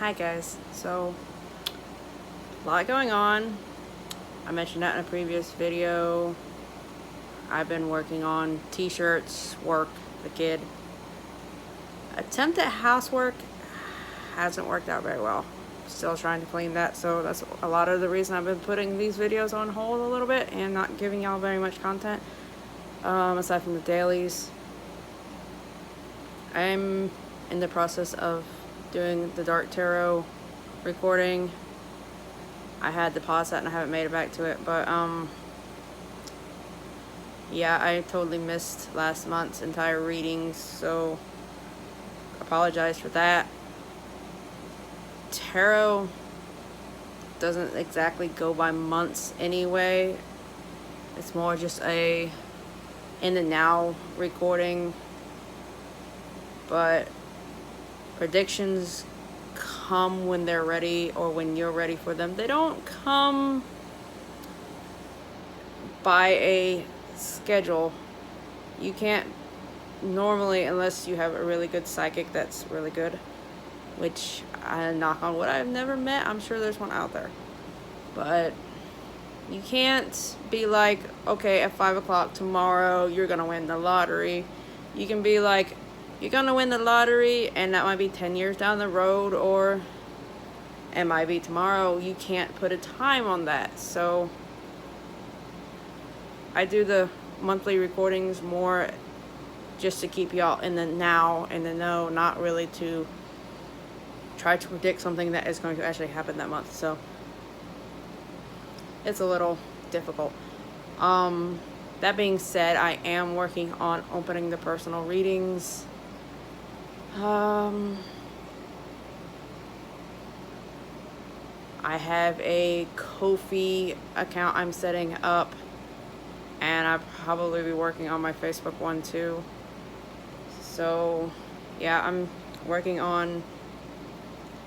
Hi guys, so a lot going on. I mentioned that in a previous video. I've been working on t-shirts, work, the kid. Attempt at housework hasn't worked out very well. Still trying to clean that, so that's a lot of the reason I've been putting these videos on hold a little bit and not giving y'all very much content, aside from the dailies. I'm in the process of doing the Dark Tarot recording. I had to pause that and I haven't made it back to it, but yeah, I totally missed last month's entire readings, so apologize for that. Tarot doesn't exactly go by months anyway. It's more just a in the now recording, but predictions come when they're ready or when you're ready for them. They don't come by a schedule. You can't normally, unless you have a really good psychic that's really good, which I knock on wood, I've never met. I'm sure there's one out there, but you can't be like, okay, at 5 o'clock tomorrow you're gonna win the lottery. You can be like, you're gonna win the lottery, and that might be 10 years down the road, or it might be tomorrow. You can't put a time on that. So I do the monthly recordings more just to keep y'all in the now, in the know, not really to try to predict something that is going to actually happen that month. So it's a little difficult. That being said, I am working on opening the personal readings. I have a Ko-fi account I'm setting up, and I'll probably be working on my Facebook one too. So yeah, I'm working on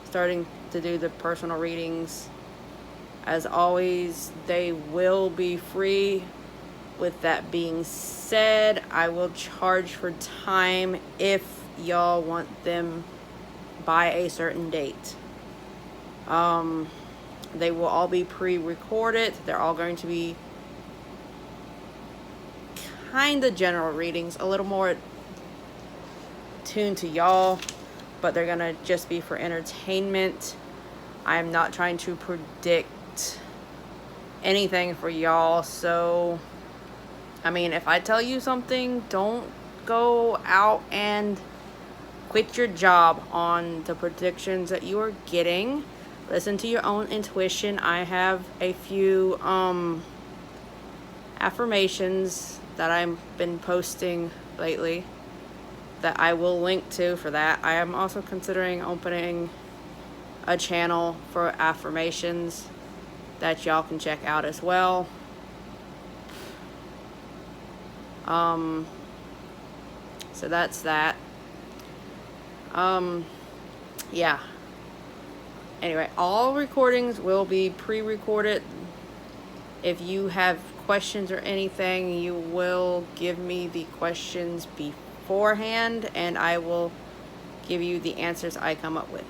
starting to do the personal readings. As always, they will be free. With that being said, I will charge for time if y'all want them by a certain date. They will all be pre-recorded. They're all going to be kind of general readings, a little more tuned to y'all, but they're gonna just be for entertainment. I'm not trying to predict anything for y'all, so I mean, if I tell you something, don't go out and quit your job on the predictions that you are getting. Listen to your own intuition. I have a few affirmations that I've been posting lately that I will link to for that. I am also considering opening a channel for affirmations that y'all can check out as well. So that's that. Yeah. Anyway, all recordings will be pre-recorded. If you have questions or anything, you will give me the questions beforehand, and I will give you the answers I come up with.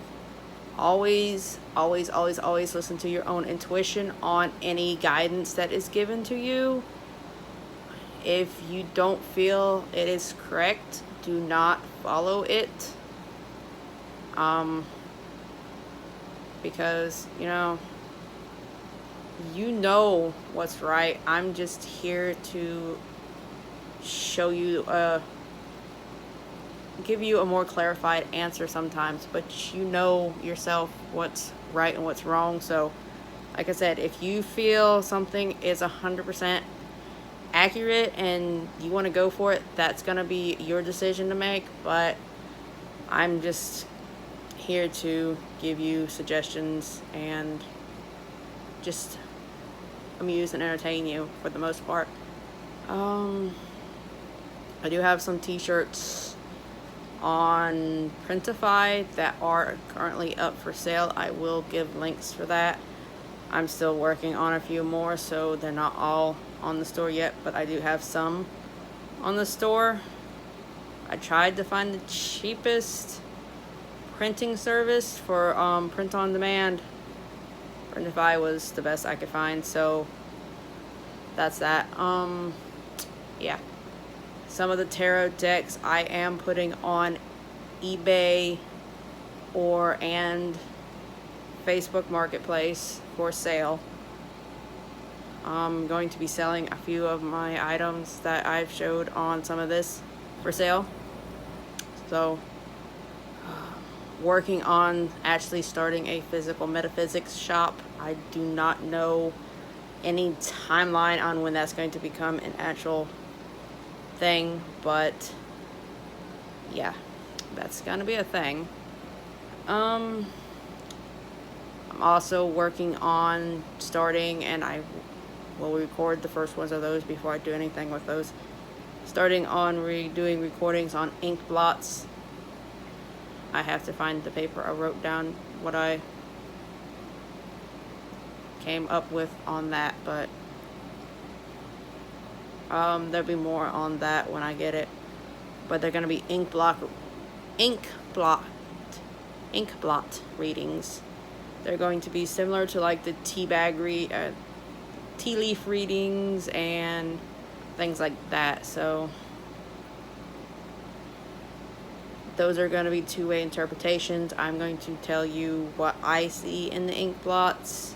Always, always, always, always listen to your own intuition on any guidance that is given to you. If you don't feel it is correct, do not follow it. Because, you know what's right. I'm just here to show you, give you a more clarified answer sometimes, but you know yourself what's right and what's wrong. So, like I said, if you feel something is 100% accurate and you want to go for it, that's going to be your decision to make, but I'm just here to give you suggestions and just amuse and entertain you for the most part. I do have some t-shirts on Printify that are currently up for sale. I will give links for that. I'm still working on a few more, so they're not all on the store yet, but I do have some on the store. I tried to find the cheapest printing service for print on demand. Printify was the best I could find, so that's that. Yeah. Some of the tarot decks I am putting on eBay and Facebook Marketplace for sale. I'm going to be selling a few of my items that I've showed on some of this for sale. So, working on actually starting a physical metaphysics shop. I do not know any timeline on when that's going to become an actual thing, but yeah, that's gonna be a thing. I'm also working on starting, and I will record the first ones of those before I do anything with those. Starting on doing recordings on ink blots. I have to find the paper I wrote down what I came up with on that, but there'll be more on that when I get it. But they're gonna be ink blot readings. They're going to be similar to like the tea leaf readings and things like that. So those are going to be two-way interpretations. I'm going to tell you what I see in the ink blots,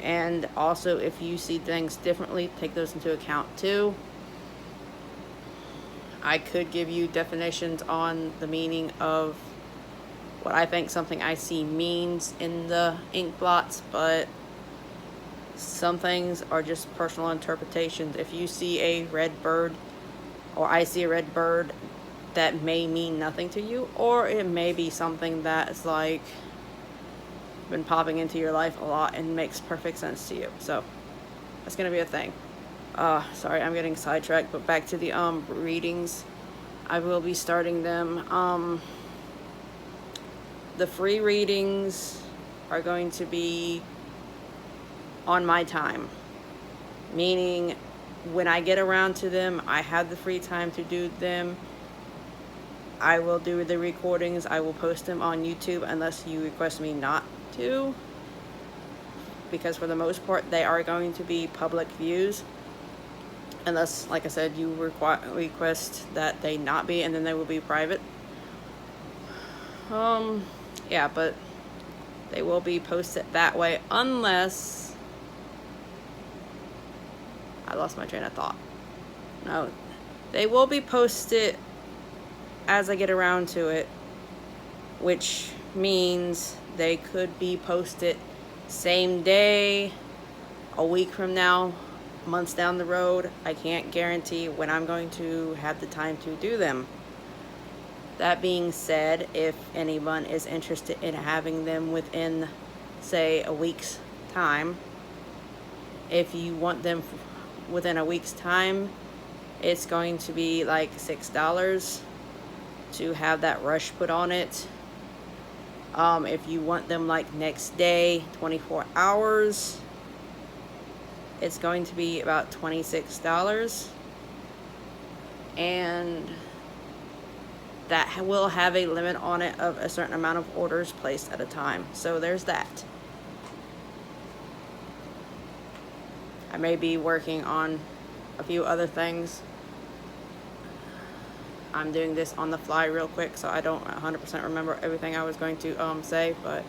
and also if you see things differently, take those into account too. I could give you definitions on the meaning of what I think something I see means in the ink blots, but some things are just personal interpretations. If you see a red bird, or I see a red bird, that may mean nothing to you, or it may be something that's like been popping into your life a lot and makes perfect sense to you. So that's gonna be a thing. Sorry, I'm getting sidetracked, but back to the readings. I will be starting them. The free readings are going to be on my time, meaning when I get around to them, I have the free time to do them. I will do the recordings. I will post them on YouTube unless you request me not to, because for the most part they are going to be public views, unless, like I said, you request that they not be, and then they will be private. Yeah, but they will be posted that way, unless I lost my train of thought. No, they will be posted as I get around to it, which means they could be posted same day, a week from now, months down the road. I can't guarantee when I'm going to have the time to do them. That being said, if anyone is interested in having them within, say, a week's time, if you want them within a week's time, it's going to be like $6 to have that rush put on it. If you want them like next day, 24 hours, it's going to be about $26. And that will have a limit on it of a certain amount of orders placed at a time. So there's that. I may be working on a few other things. I'm doing this on the fly real quick, so I don't 100% remember everything I was going to say, but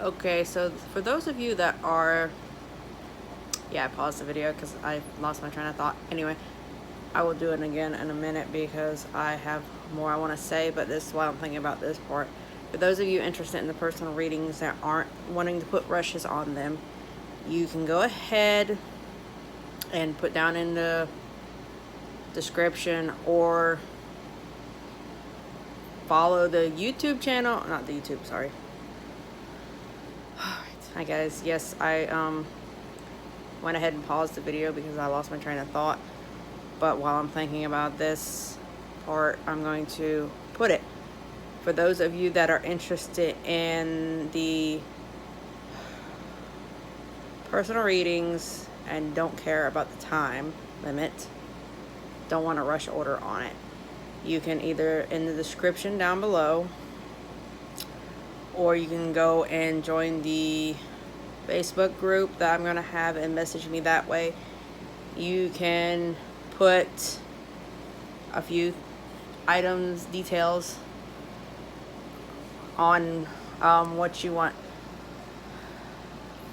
okay. So for those of you that are, I paused the video because I lost my train of thought. Anyway, I will do it again in a minute because I have more I want to say, but this is why I'm thinking about this part. For those of you interested in the personal readings that aren't wanting to put rushes on them, you can go ahead and put down in the description or follow the YouTube channel, not the YouTube, sorry. Hi guys, yes, I went ahead and paused the video because I lost my train of thought, but while I'm thinking about this part, I'm going to put it. For those of you that are interested in the personal readings and don't care about the time limit, don't want to rush order on it, you can either in the description down below or you can go and join the Facebook group that I'm going to have and message me that way. You can put a few items, details on what you want.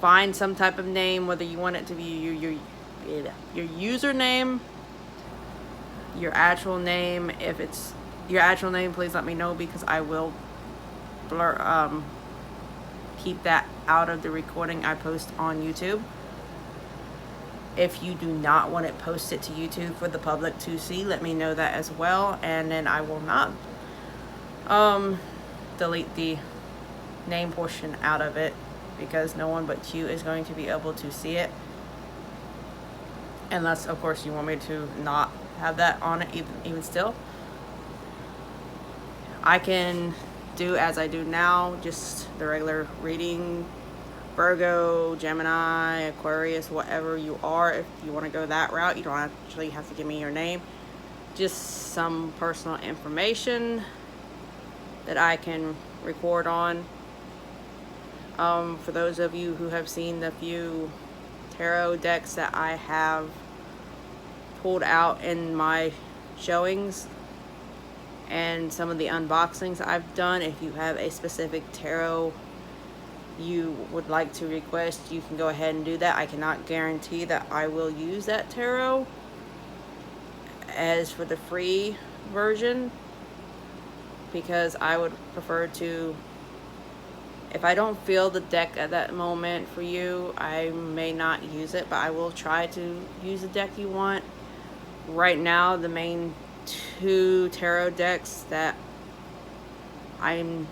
Find some type of name, whether you want it to be your username, your actual name. If it's your actual name, please let me know, because I will keep that out of the recording I post on YouTube. If you do not want it posted to YouTube for the public to see, let me know that as well, and then I will not delete the name portion out of it, because no one but you is going to be able to see it, unless of course you want me to not have that on it. Even still, I can do as I do now, just the regular reading, Virgo, Gemini, Aquarius, whatever you are. If you want to go that route, you don't actually have to give me your name, just some personal information that I can record on. For those of you who have seen the few tarot decks that I have pulled out in my showings and some of the unboxings I've done, if you have a specific tarot you would like to request, you can go ahead and do that. I cannot guarantee that I will use that tarot. As for the free version, because I would prefer to, if I don't feel the deck at that moment for you, I may not use it, but I will try to use the deck you want. Right now, the main 2 tarot decks that I'm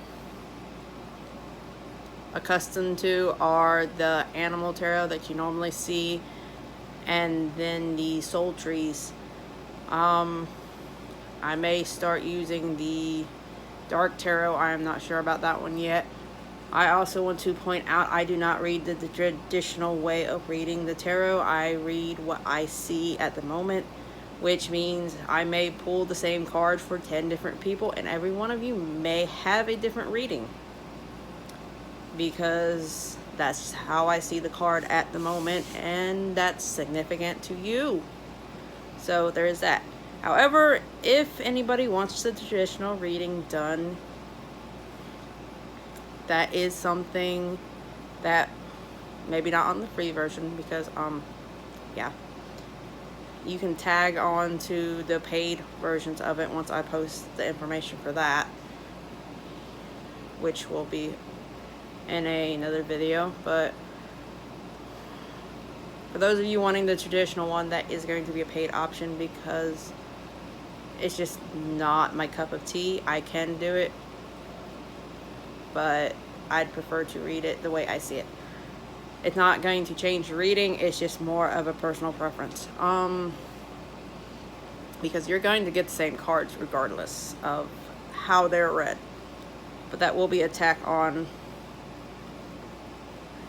accustomed to are the Animal Tarot that you normally see, and then the Soul Trees. I may start using the Dark Tarot. I am not sure about that one yet. I also want to point out, I do not read the traditional way of reading the tarot. I read what I see at the moment, which means I may pull the same card for 10 different people, and every one of you may have a different reading, because that's how I see the card at the moment, and that's significant to you. So there is that. However, if anybody wants the traditional reading done, that is something that maybe not on the free version, because yeah, you can tag on to the paid versions of it once I post the information for that, which will be in another video. But for those of you wanting the traditional one, that is going to be a paid option, because it's just not my cup of tea. I can do it, but I'd prefer to read it the way I see it. It's not going to change the reading, it's just more of a personal preference. Because you're going to get the same cards regardless of how they're read. But that will be a tack on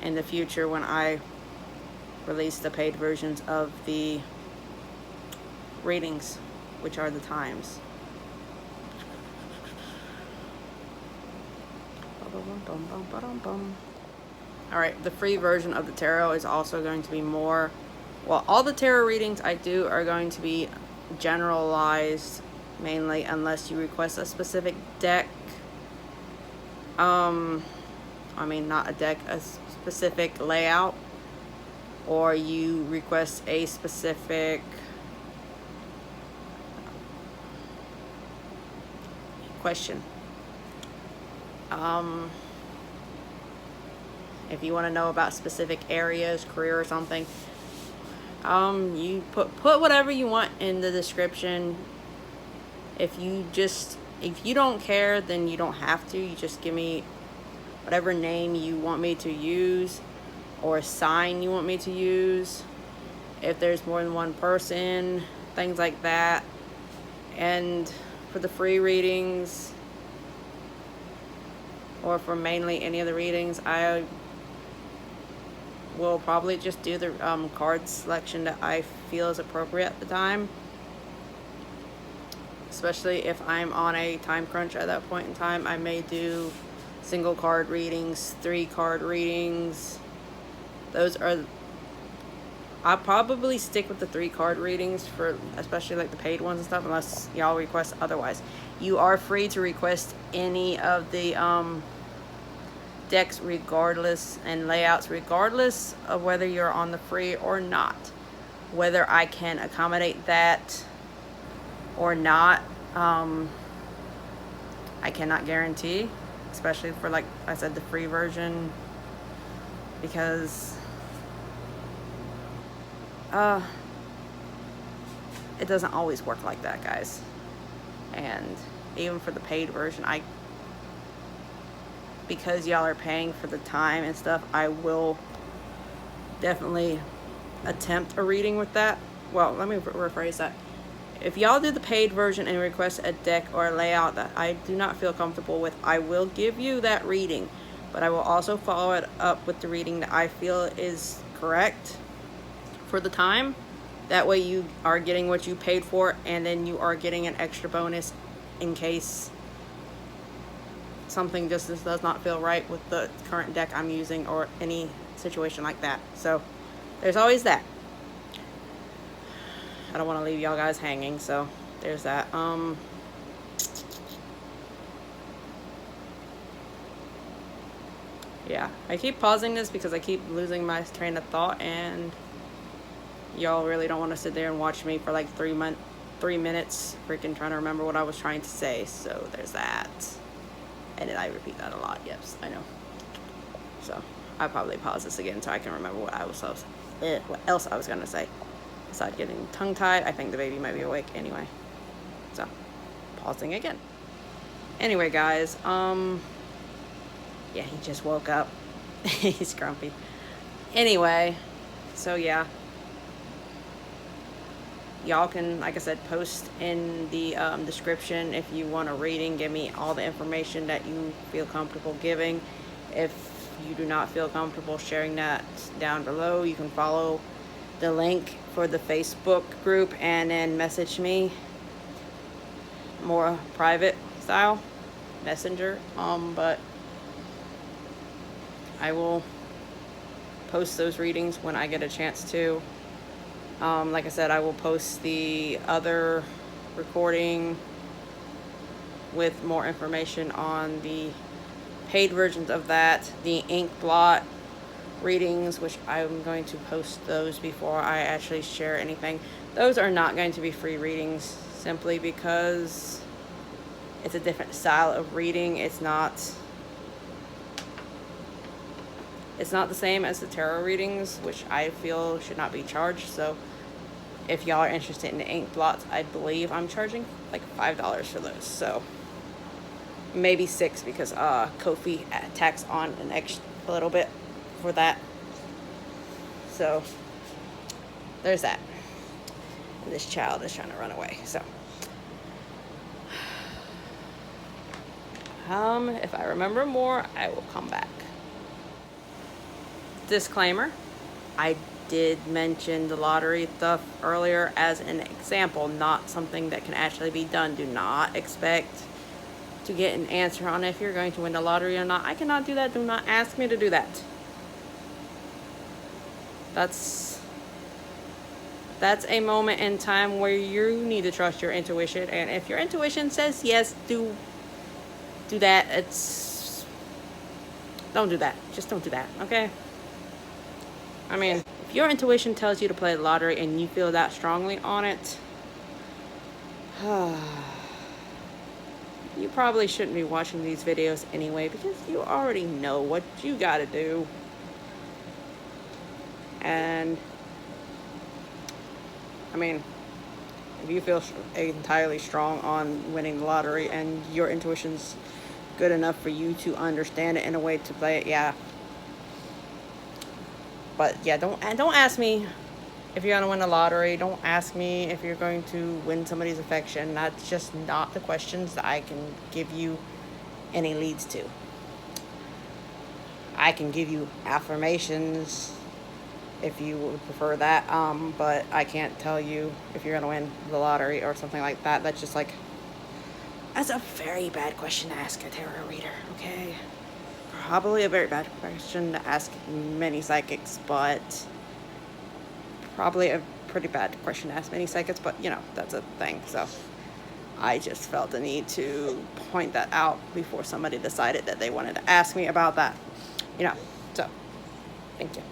in the future when I release the paid versions of the readings, which are the times. Alright, the free version of the tarot is also going to be more, well, all the tarot readings I do are going to be generalized mainly, unless you request a specific deck. I mean, not a deck, a specific layout, or you request a specific question. If you want to know about specific areas, career or something, you put whatever you want in the description. If you don't care, then you don't have to. You just give me whatever name you want me to use, or sign you want me to use, if there's more than one person, things like that. And for the free readings, or for mainly any of the readings, I will probably just do the card selection that I feel is appropriate at the time, especially if I'm on a time crunch at that point in time. I may do single card readings, 3-card readings. Those are, I'll probably stick with the 3-card readings for especially like the paid ones and stuff, unless y'all request otherwise. You are free to request any of the decks regardless, and layouts regardless of whether you're on the free or not. Whether I can accommodate that or not, I cannot guarantee, especially for, like I said, the free version, because it doesn't always work like that, guys. And even for the paid version, because y'all are paying for the time and stuff, I will definitely attempt a reading with that. Well, let me rephrase that. If y'all do the paid version and request a deck or a layout that I do not feel comfortable with, I will give you that reading, but I will also follow it up with the reading that I feel is correct for the time. That way you are getting what you paid for, and then you are getting an extra bonus in case something just does not feel right with the current deck I'm using, or any situation like that. So there's always that. I don't want to leave y'all guys hanging, so there's that. Yeah, I keep pausing this because I keep losing my train of thought, and y'all really don't want to sit there and watch me for like 3 minutes freaking trying to remember what I was trying to say. So there's that. And then I repeat that a lot. Yes, I know. So I'll probably pause this again so I can remember what else I was gonna say. Besides getting tongue-tied, I think the baby might be awake anyway. So pausing again. Anyway, guys, yeah, he just woke up. He's grumpy. Anyway, so yeah, y'all can, like I said, post in the description if you want a reading. Give me all the information that you feel comfortable giving. If you do not feel comfortable sharing that down below, you can follow the link for the Facebook group and then message me more private style messenger. But I will post those readings when I get a chance to. Like I said, I will post the other recording with more information on the paid versions of that, the ink blot readings, which I'm going to post those before I actually share anything. Those are not going to be free readings, simply because it's a different style of reading. It's not the same as the tarot readings, which I feel should not be charged. So if y'all are interested in the ink blots, I believe I'm charging like $5 for those. So maybe $6 because Ko-fi tax on an extra a little bit for that. So there's that. And this child is trying to run away. So if I remember more, I will come back. Disclaimer, I did mention the lottery stuff earlier as an example, not something that can actually be done. Do not expect to get an answer on if you're going to win the lottery or not. I cannot do that. Do not ask me to do that. That's a moment in time where you need to trust your intuition, and if your intuition says yes, do that. Don't do that. Just don't do that, okay? I mean, if your intuition tells you to play the lottery and you feel that strongly on it, you probably shouldn't be watching these videos anyway, because you already know what you gotta do. And I mean, if you feel entirely strong on winning the lottery and your intuition's good enough for you to understand it in a way to play it, yeah. But yeah, don't ask me if you're gonna win the lottery. Don't ask me if you're going to win somebody's affection. That's just not the questions that I can give you any leads to. I can give you affirmations if you would prefer that, but I can't tell you if you're gonna win the lottery or something like that. That's a very bad question to ask a tarot reader, okay? probably a very bad question to ask many psychics, but probably a pretty bad question to ask many psychics, but you know, that's a thing. So I just felt the need to point that out before somebody decided that they wanted to ask me about that, you know. So thank you.